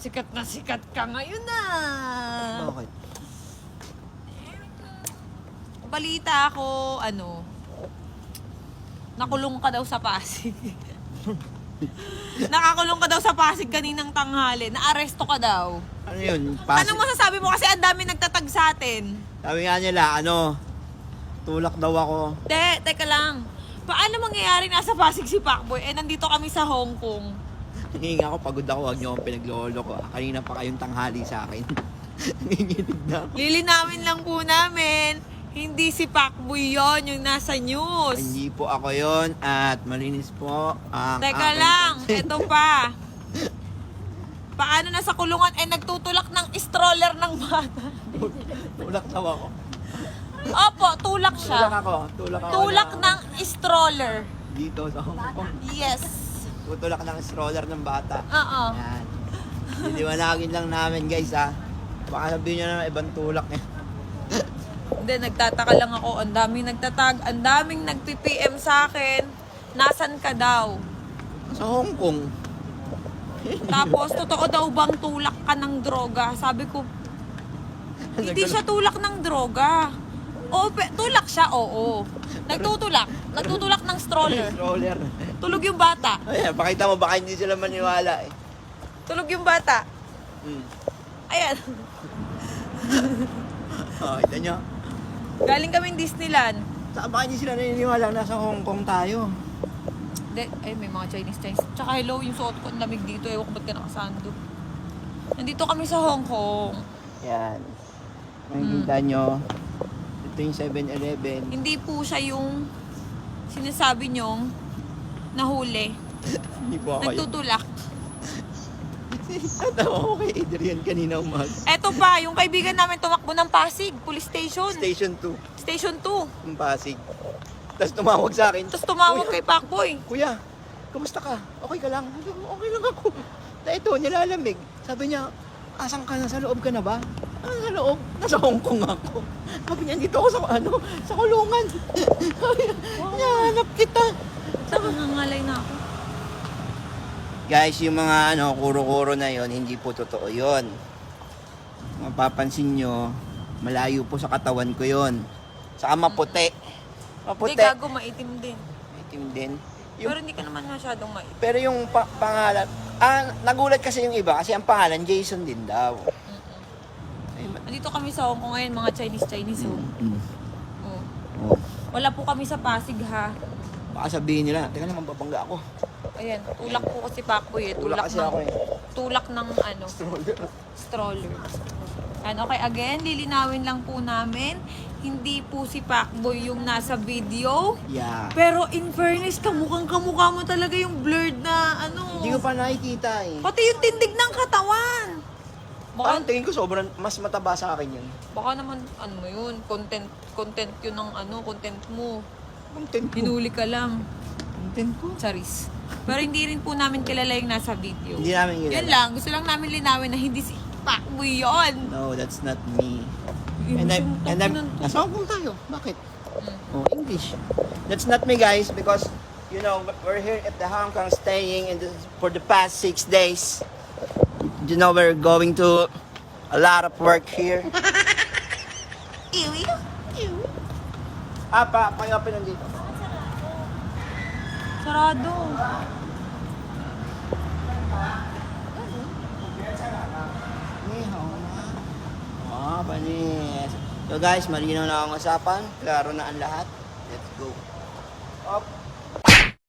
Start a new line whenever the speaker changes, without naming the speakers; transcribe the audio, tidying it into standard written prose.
sikat ka ngayon na.
Bakit?
Balita ako, nakulong ka daw sa Pasig. Nakakulong ka daw sa Pasig kaninang tanghali. Naaresto ka daw.
Ano yun?
Anong masasabi mo? Kasi ang dami nagtatag sa atin.
Sabi nga nila, tulak daw ako.
Teka lang. Paano mangyayari nasa Pasig si Pacboy? Nandito kami sa Hong Kong.
Nangingi ako, pagod ako, huwag niyo akong pinaglolo ko. Kanina pa kayong tanghali sa akin. Nanginginig na ako.
Lilinawin lang po namin. Hindi si Pacboy yon yung nasa news.
Hindi po ako yon at malinis po ang
Teka
aking
lang,
consent.
ito pa. Paano nasa kulungan nagtutulak ng stroller ng bata?
Tulak daw ako.
Opo, tulak siya.
Tulak ako.
Tulak ng stroller.
Dito sa Hong Kong.
Yes.
Tutulak ng stroller ng bata.
Oo.
Yan. Diliwanagin lang namin guys ha. Baka sabihin nyo na ibang tulak eh.
Hindi, nagtataka lang ako. Ang daming nagtatag, ang daming nagpi-PM sa akin. Nasaan ka daw?
Sa Hong Kong.
Tapos, totoo daw bang tulak ka ng droga? Sabi ko, hindi siya tulak ng droga. Oo, tulak siya, oo. Nagtutulak ng stroller.
Stroller.
Tulog yung bata.
Ayan, pakita mo baka hindi sila maniwala eh.
Tulog yung bata. Ayan.
Kita nyo.
Galing kaming Disneyland.
Saan baka hindi sila naniniwala nasa Hong Kong tayo?
May mga Chinese. Tsaka hello, yung suot ko, ang lamig dito. Ewan ko ba't ka nakasando. Nandito kami sa Hong Kong.
Yan. Makikita nyo. Ito yung 7-Eleven.
Hindi po siya yung sinasabi nyong nahuli.
Hindi po ako yun.
Nagtutulak.
Natawa ko kay Adrian kanina umaga.
Eto pa, yung kaibigan namin tumakbo ng Pasig, police station.
Station 2.
Station 2.
Yung Pasig. Tapos tumawag sa akin.
Tapos tumawag kay Pacboy.
Kuya, kamusta ka? Okay ka lang? Sabi ko, okay lang ako. Ito, nilalamig. Sabi niya, asan ka na? Sa loob ka na ba? Sa loob? Nasa Hong Kong ako. Sabi niya, dito ako sa kulungan. Sabi niya, hinahanap kita.
Nangangalay na ako.
Guys, yung mga kuro-kuro na yon hindi po totoo yon. Mapapansin nyo, malayo po sa katawan ko yon. Saka maputi.
Hindi, gago, maitim din.
Itim din.
Pero hindi ka naman masyadong maitim.
Pero yung pangalan, nagulat kasi yung iba kasi ang pangalan Jason din daw.
Nandito kami sa Hong Kong ngayon, mga Chinese. Oh.
Oh.
Wala po kami sa Pasig, ha.
Baka sabihin nila, teka lang, mababangga ako.
Ayan, tulak po kasi Pacboy eh.
Tulak kasi ako eh.
Tulak ng stroller. Okay, again, lilinawin lang po namin. Hindi po si Pacboy yung nasa video.
Yeah.
Pero in fairness, kamukha mo talaga yung blurred na
Hindi ko pa nakikita eh.
Pati yung tindig ng katawan.
Parang tingin ko sobrang mas mataba sa akin yun.
Baka naman, mo yun, content yun ng content mo.
Content ko.
Hinuli ka lang.
Content ko.
Charis. Pero hindi rin po namin kilala yung nasa video.
Hindi namin kilala.
Yun lang, gusto lang namin linawin na hindi si Pacboy yun.
No, that's not me. Nasa Hong Kong tayo. Bakit? Oh, English. That's not me guys because, we're here at the Hong Kong staying for the past 6 days. We're going to a lot of work here.
Iwi?
Pag-open nandito.
Sarado.
Panis. So guys, malinaw na ang usapan. Klaro na ang lahat. Let's go. Up.